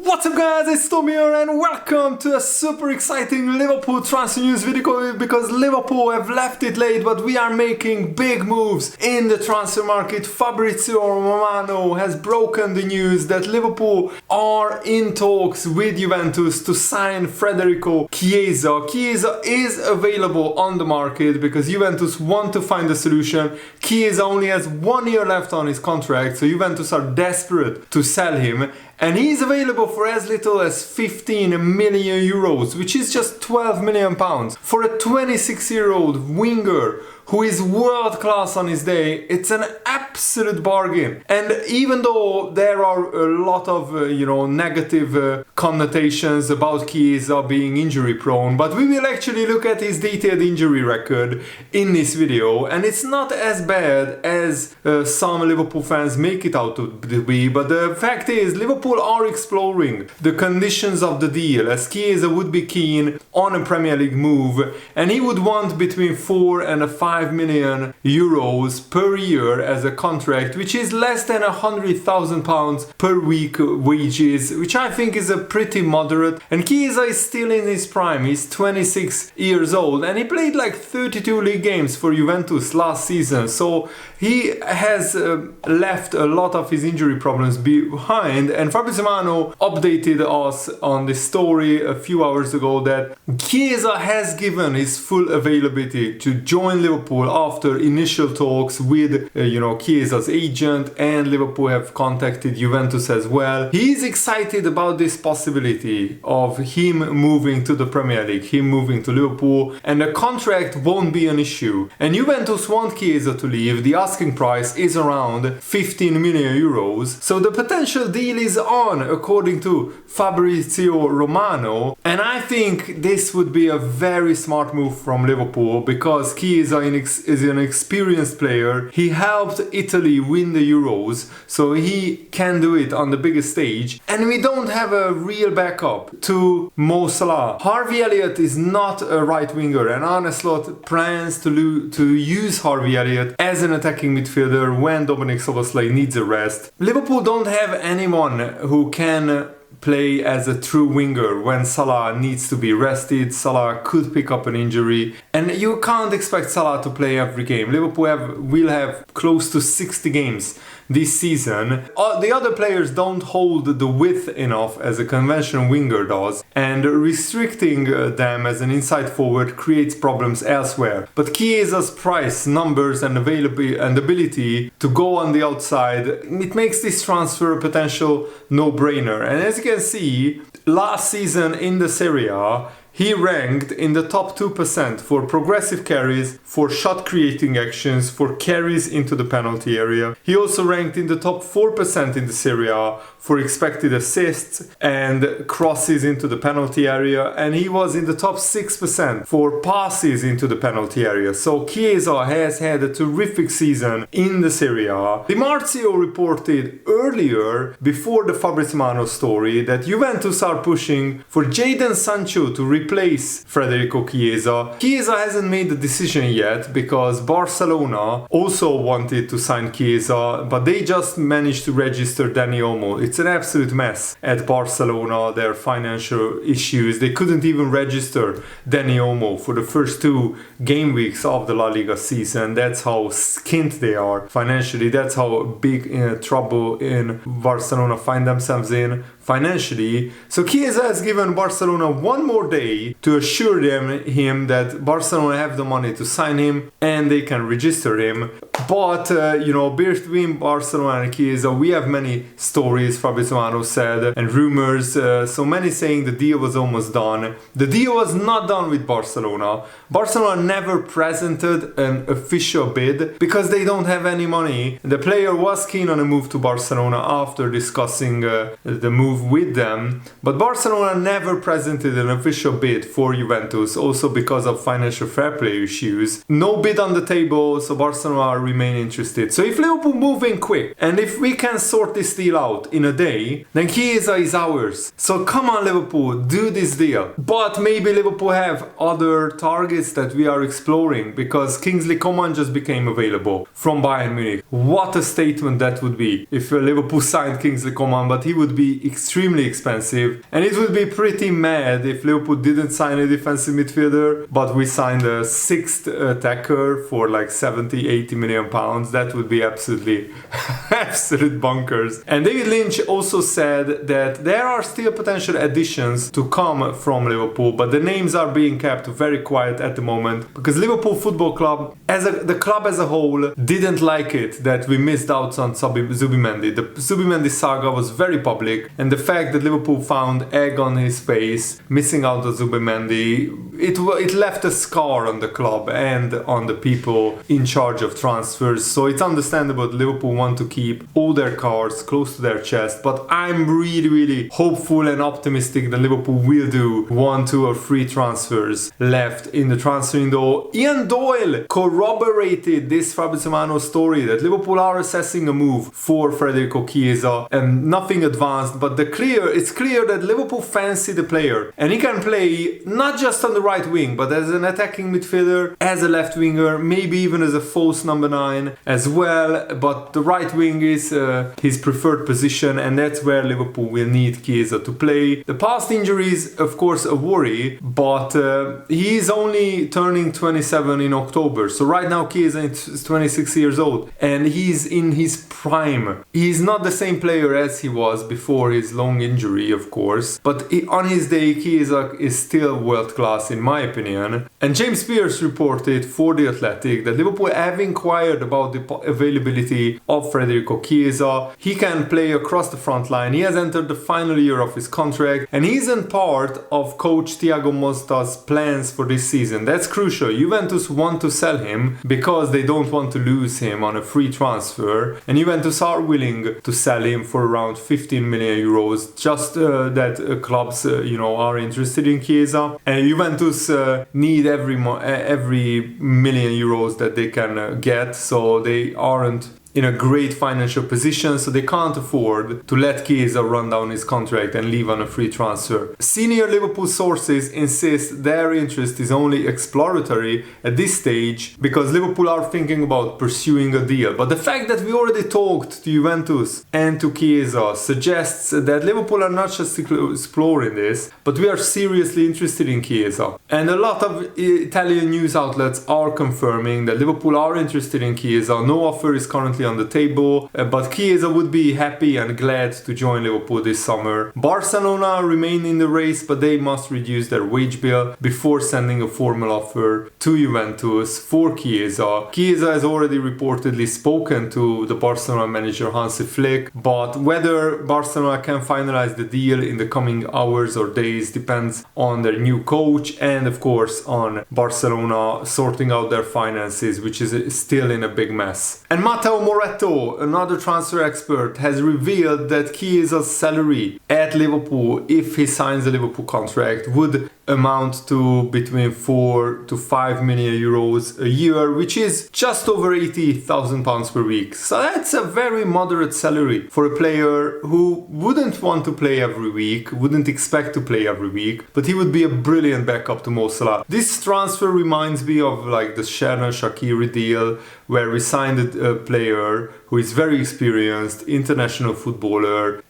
What's up guys, it's Tom here and welcome to a super exciting Liverpool transfer news video because Liverpool have left it late but we are making big moves in the transfer market. Fabrizio Romano has broken the news that Liverpool are in talks with Juventus to sign Federico Chiesa. Chiesa is available on the market because Juventus want to find a solution. Chiesa only has 1 year left on his contract, so Juventus are desperate to sell him. And he's available for as little as 15 million euros, which is just 12 million pounds. For a 26-year-old winger who is world class on his day, it's an absolute bargain. And even though there are a lot of negative connotations about Chiesa being injury prone, but we will actually look at his detailed injury record in this video, and it's not as bad as some Liverpool fans make it out to be. But the fact is, Liverpool are exploring the conditions of the deal, as Chiesa would be keen on a Premier League move, and he would want between 4 and 5 million euros per year as a contract, which is less than 100,000 pounds per week wages, which I think is a pretty moderate. And Chiesa is still in his prime. He's 26 years old and he played like 32 league games for Juventus last season, so he has left a lot of his injury problems behind. And Fabrizio Romano updated us on this story a few hours ago that Chiesa has given his full availability to join Liverpool after initial talks with Chiesa's agent, and Liverpool have contacted Juventus as well. He's excited about this possibility of him moving to the Premier League, him moving to Liverpool, and the contract won't be an issue. And Juventus want Chiesa to leave. The asking price is around 15 million euros, so the potential deal is on, according to Fabrizio Romano. And I think this would be a very smart move from Liverpool because Chiesa is an experienced player. He helped Italy win the Euros, so he can do it on the biggest stage. And we don't have a real backup to Mo Salah. Harvey Elliott is not a right winger, and Arne Slot plans to use Harvey Elliott as an attacking midfielder when Dominic Szoboszlai needs a rest. Liverpool don't have anyone who can play as a true winger when Salah needs to be rested. Salah could pick up an injury, and you can't expect Salah to play every game. Liverpool will have close to 60 games this season. The other players don't hold the width enough as a conventional winger does, and restricting them as an inside forward creates problems elsewhere. But Chiesa's price, numbers and ability to go on the outside, it makes this transfer a potential no-brainer. And as you can see, last season in the Serie A, he ranked in the top 2% for progressive carries, for shot creating actions, for carries into the penalty area. He also ranked in the top 4% in the Serie A for expected assists and crosses into the penalty area, and he was in the top 6% for passes into the penalty area. So Chiesa has had a terrific season in the Serie A. Di Marzio reported earlier, before the Fabrizio Romano story, that Juventus are pushing for Jadon Sancho to replace Federico Chiesa. Chiesa hasn't made the decision yet because Barcelona also wanted to sign Chiesa, but they just managed to register Dani Olmo. It's an absolute mess at Barcelona, their financial issues. They couldn't even register Dani Olmo for the first 2 game weeks of the La Liga season. That's how skint they are financially. That's how big trouble in Barcelona find themselves in financially. So Chiesa has given Barcelona 1 more day to assure him that Barcelona have the money to sign him and they can register him. But between Barcelona and Chiesa, we have many stories, Fabrizio Romano said, and rumors. So many saying the deal was almost done. The deal was not done with Barcelona. Barcelona never presented an official bid because they don't have any money. The player was keen on a move to Barcelona after discussing the move with them, but Barcelona never presented an official bid for Juventus, also because of financial fair play issues. No bid on the table, so Barcelona remain interested. So if Liverpool move in quick, and if we can sort this deal out in a day, then Chiesa is ours. So come on Liverpool, do this deal. But maybe Liverpool have other targets that we are exploring, because Kingsley Coman just became available from Bayern Munich. What a statement that would be if Liverpool signed Kingsley Coman, but he would be extremely expensive, and it would be pretty mad if Liverpool didn't sign a defensive midfielder, but we signed a sixth attacker for like 70-80 million pounds. That would be absolute bonkers. And David Lynch also said that there are still potential additions to come from Liverpool, but the names are being kept very quiet at the moment because Liverpool Football Club, the club as a whole, didn't like it that we missed out on Zubimendi. The Zubimendi saga was very public, and the fact that Liverpool found egg on his face, missing out on Zubimendi, it left a scar on the club and on the people in charge of transfers. So it's understandable that Liverpool want to keep all their cards close to their chest, but I'm really hopeful and optimistic that Liverpool will do 1, 2 or 3 transfers left in the transfer window. Ian Doyle corroborated this Fabrizio Romano story that Liverpool are assessing a move for Federico Chiesa, and nothing advanced, but it's clear that Liverpool fancy the player, and he can play not just on the right wing, but as an attacking midfielder, as a left winger, maybe even as a false number 9 as well, but the right wing is his preferred position, and that's where Liverpool will need Chiesa to play. The past injuries, of course, a worry, but he's only turning 27 in October, so right now Chiesa is 26 years old, and he's in his prime. He's not the same player as he was before his long injury, of course, but on his day Chiesa is still world class in my opinion. And James Pearce reported for The Athletic that Liverpool have inquired about the availability of Federico Chiesa. He can play across the front line. He has entered the final year of his contract, and he isn't part of coach Thiago Motta's plans for this season. That's crucial. Juventus want to sell him because they don't want to lose him on a free transfer, and Juventus are willing to sell him for around 15 million euros, just that clubs are interested in Chiesa, and Juventus need every million euros that they can get, so they aren't in a great financial position, so they can't afford to let Chiesa run down his contract and leave on a free transfer. Senior Liverpool sources insist their interest is only exploratory at this stage because Liverpool are thinking about pursuing a deal. But the fact that we already talked to Juventus and to Chiesa suggests that Liverpool are not just exploring this, but we are seriously interested in Chiesa. And a lot of Italian news outlets are confirming that Liverpool are interested in Chiesa. No offer is currently on the table, but Chiesa would be happy and glad to join Liverpool this summer. Barcelona remain in the race, but they must reduce their wage bill before sending a formal offer to Juventus for Chiesa. Chiesa has already reportedly spoken to the Barcelona manager Hansi Flick, but whether Barcelona can finalize the deal in the coming hours or days depends on their new coach and of course on Barcelona sorting out their finances, which is still in a big mess. And Matteo Moretto, another transfer expert, has revealed that Chiesa's salary at Liverpool, if he signs a Liverpool contract, would amount to between 4 to 5 million euros a year, which is just over 80,000 pounds per week. So that's a very moderate salary for a player who wouldn't want to play every week, wouldn't expect to play every week, but he would be a brilliant backup to Mo Salah. This transfer reminds me of like the Xherdan Shaqiri deal, where we signed a player who is very experienced, international footballer,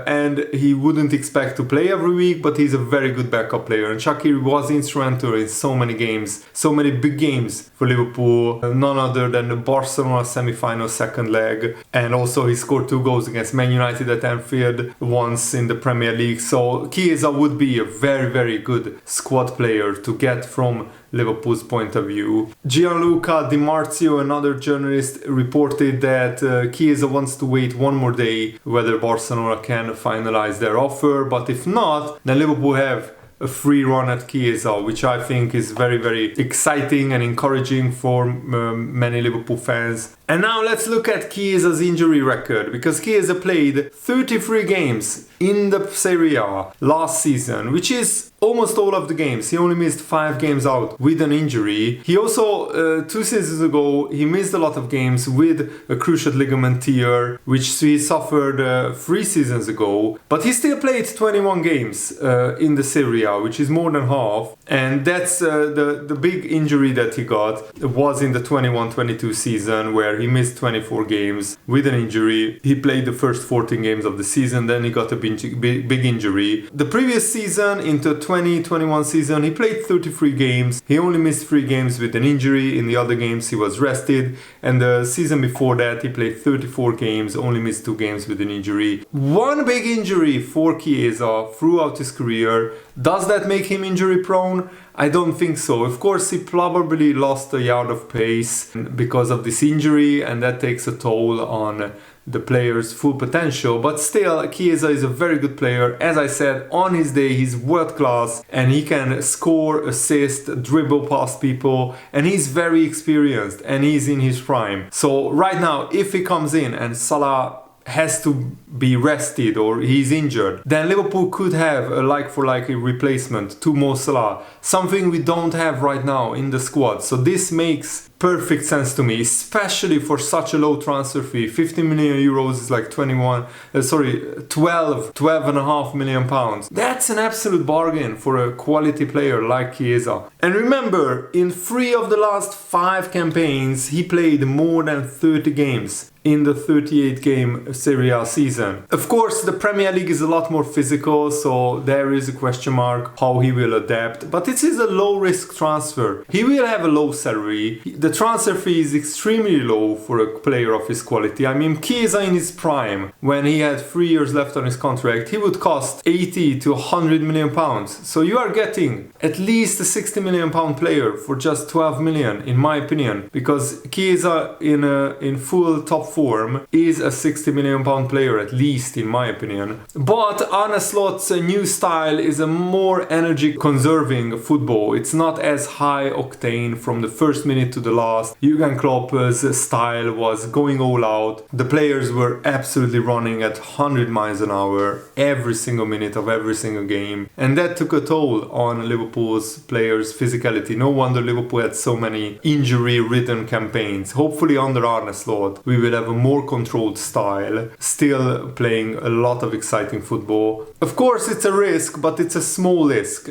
and he wouldn't expect to play every week, but he's a very good backup player. And Shaqiri was instrumental in so many games, so many big games for Liverpool, none other than the Barcelona semi-final second leg, and also he scored 2 goals against Man United at Anfield once in the Premier League. So Chiesa would be a very, very good squad player to get from Liverpool's point of view. Gianluca Di Marzio, another journalist, reported that Chiesa wants to wait one more day whether Barcelona can finalize their offer, but if not, then Liverpool have a free run at Chiesa, which I think is very, very exciting and encouraging for many Liverpool fans. And now let's look at Chiesa's injury record, because Chiesa played 33 games in the Serie A last season, which is almost all of the games. He only missed 5 games out with an injury. He also, 2 seasons ago, he missed a lot of games with a cruciate ligament tear, which he suffered 3 seasons ago. But he still played 21 games in the Serie A, which is more than half. And that's the big injury that he got was in the 21-22 season, where there. He missed 24 games with an injury. He played the first 14 games of the season, then he got a big injury. The previous season, into 2021 season, he played 33 games. He only missed 3 games with an injury. In the other games, he was rested. And the season before that, he played 34 games, only missed 2 games with an injury. One big injury for Chiesa throughout his career. Does that make him injury prone? I don't think so. Of course, he probably lost a yard of pace because of this injury, and that takes a toll on the player's full potential. But still, Chiesa is a very good player. As I said, on his day, he's world class, and he can score, assist, dribble past people, and he's very experienced, and he's in his prime. So right now, if he comes in and Salah has to be rested or he's injured, then Liverpool could have a like-for-like replacement to Mo Salah, something we don't have right now in the squad. So this makes perfect sense to me, especially for such a low transfer fee. 15 million euros is like 12.5 million pounds. That's an absolute bargain for a quality player like Chiesa. And remember, in 3 of the last 5 campaigns, he played more than 30 games in the 38-game Serie A season. Of course, the Premier League is a lot more physical, so there is a question mark how he will adapt. But it is a low-risk transfer. He will have a low salary. The transfer fee is extremely low for a player of his quality. I mean, Chiesa in his prime, when he had 3 years left on his contract, he would cost 80 to 100 million pounds. So you are getting at least a 60 million pound player for just 12 million, in my opinion, because Chiesa in full top form is a 60 million pound player, at least in my opinion. But Arne Slot's new style is a more energy conserving football. It's not as high octane from the first minute to the last. Jurgen Klopp's style was going all out. The players were absolutely running at 100 miles an hour every single minute of every single game, and that took a toll on Liverpool's players' physicality. No wonder Liverpool had so many injury-ridden campaigns. Hopefully under Arne Slot we will have a more controlled style, still playing a lot of exciting football. Of course, it's a risk, but it's a small risk,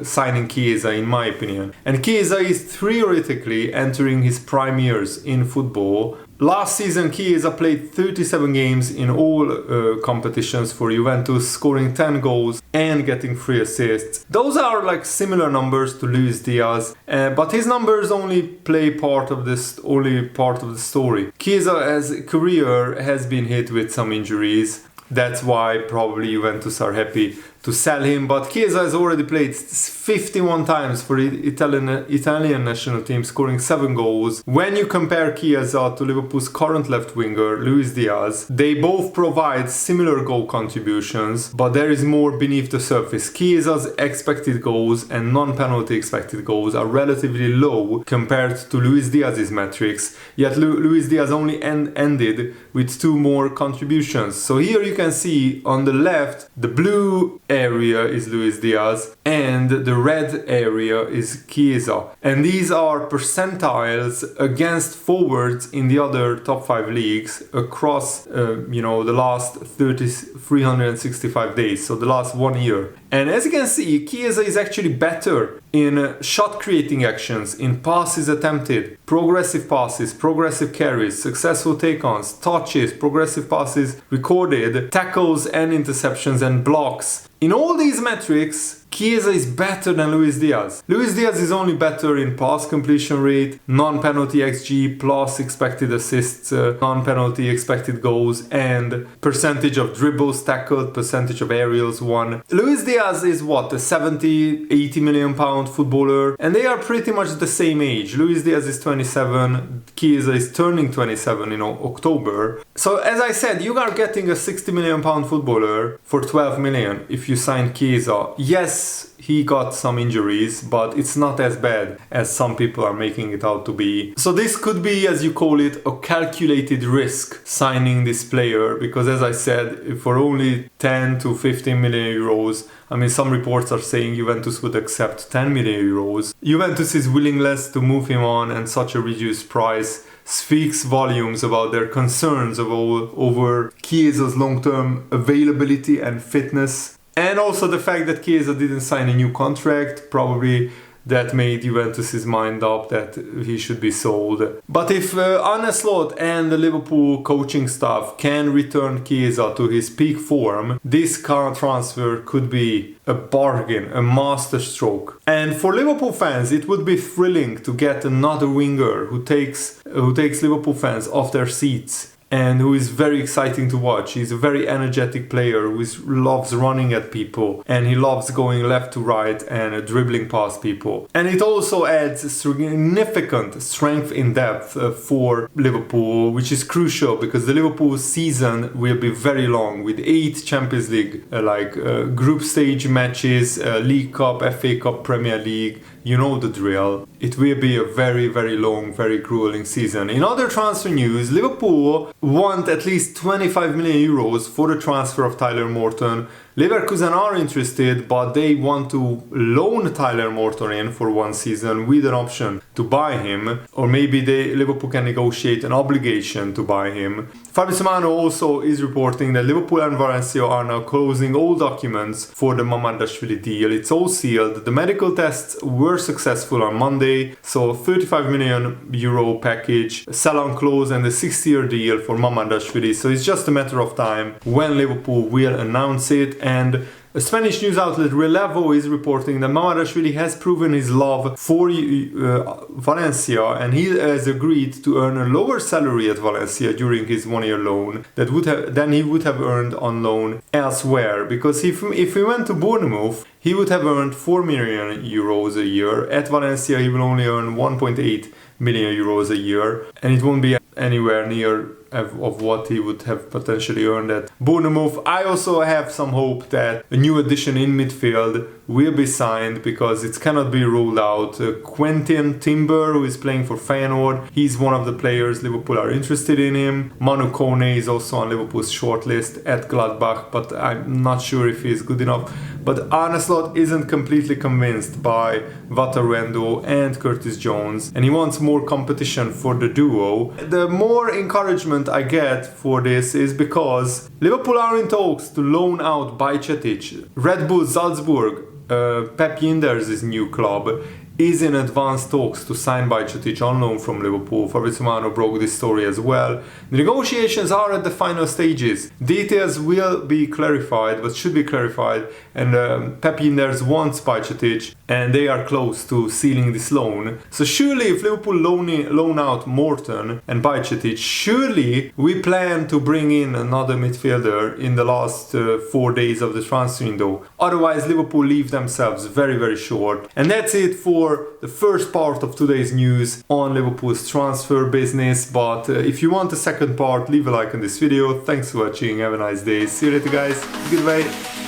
signing Chiesa, in my opinion. And Chiesa is theoretically entering his prime years in football. Last season, Chiesa played 37 games in all competitions for Juventus, scoring 10 goals and getting 3 assists. Those are like similar numbers to Luis Diaz, but his numbers only part of the story. Chiesa's career has been hit with some injuries. That's why probably Juventus are happy to sell him, but Chiesa has already played 51 times for the Italian national team, scoring 7 goals. When you compare Chiesa to Liverpool's current left winger, Luis Diaz, they both provide similar goal contributions, but there is more beneath the surface. Chiesa's expected goals and non-penalty expected goals are relatively low compared to Luis Diaz's metrics, yet Luis Diaz only ended with 2 more contributions. So here you can see on the left, the blue area is Luis Diaz and the red area is Chiesa, and these are percentiles against forwards in the other top 5 leagues across the last 365 days, so the last 1 year. And as you can see, Chiesa is actually better in shot creating actions, in passes attempted, progressive passes, progressive carries, successful take-ons, touches, progressive passes recorded, tackles and interceptions and blocks. In all these metrics, Chiesa is better than Luis Diaz. Luis Diaz is only better in pass completion rate, non-penalty XG plus expected assists, non-penalty expected goals, and percentage of dribbles tackled, percentage of aerials won. Luis Diaz is a 70, 80 million pound footballer, and they are pretty much the same age. Luis Diaz is 27, Chiesa is turning 27 in October. So as I said, you are getting a 60 million pound footballer for 12 million if you sign Chiesa. Yes, he got some injuries, but it's not as bad as some people are making it out to be. So this could be, as you call it, a calculated risk signing this player, because as I said, for only 10 to 15 million euros, I mean, some reports are saying Juventus would accept 10 million euros. Juventus's willingness to move him on and such a reduced price speaks volumes about their concerns over Chiesa's long-term availability and fitness. And also the fact that Chiesa didn't sign a new contract, probably that made Juventus's mind up that he should be sold. But if Arne Slot and the Liverpool coaching staff can return Chiesa to his peak form, this current transfer could be a bargain, a masterstroke. And for Liverpool fans, it would be thrilling to get another winger who takes Liverpool fans off their seats, and who is very exciting to watch. He's a very energetic player who loves running at people, and he loves going left to right and dribbling past people. And it also adds significant strength in depth for Liverpool, which is crucial because the Liverpool season will be very long, with 8 Champions League group stage matches, League Cup, FA Cup, Premier League. You know the drill. It will be a very, very long, very grueling season. In other transfer news, Liverpool want at least 25 million euros for the transfer of Tyler Morton. Leverkusen are interested, but they want to loan Tyler Morton in for 1 season with an option to buy him, or maybe Liverpool can negotiate an obligation to buy him. Fabrizio Romano also is reporting that Liverpool and Valencia are now closing all documents for the Mamardashvili deal. It's all sealed. The medical tests were successful on Monday, so 35 million euro package, sell-on clause, and a 6-year deal for Mamardashvili. So it's just a matter of time when Liverpool will announce it. And a Spanish news outlet Relevo is reporting that Mamardashvili has proven his love for Valencia, and he has agreed to earn a lower salary at Valencia during his 1-year loan than he would have earned on loan elsewhere. Because if he went to Bournemouth, he would have earned 4 million euros a year. At Valencia, he will only earn 1.8 million euros a year, and it won't be anywhere near of what he would have potentially earned at Bournemouth. I also have some hope that a new addition in midfield will be signed, because it cannot be ruled out. Quentin Timber, who is playing for Feyenoord, he's one of the players Liverpool are interested in him. Manu Kone is also on Liverpool's shortlist at Gladbach, but I'm not sure if he's good enough. But Arne Slot isn't completely convinced by Wataruendo and Curtis Jones, and he wants more competition for the duo. The more encouragement I get for this is because Liverpool are in talks to loan out Bajcetic. Red Bull Salzburg, Pep Yinders' new club, is in advanced talks to sign Bajcetic on loan from Liverpool. Fabrizio Romano broke this story as well. The negotiations are at the final stages. Details will be clarified, but should be clarified, and Pep Yinders wants Bajcetic, and they are close to sealing this loan. So surely if Liverpool loan out Morton and Bajcetic, surely we plan to bring in another midfielder in the last 4 days of the transfer window. Otherwise Liverpool leave themselves very, very short. And that's it for the first part of today's news on Liverpool's transfer business. But if you want the second part, leave a like on this video. Thanks for watching. Have a nice day. See you later, guys. Goodbye.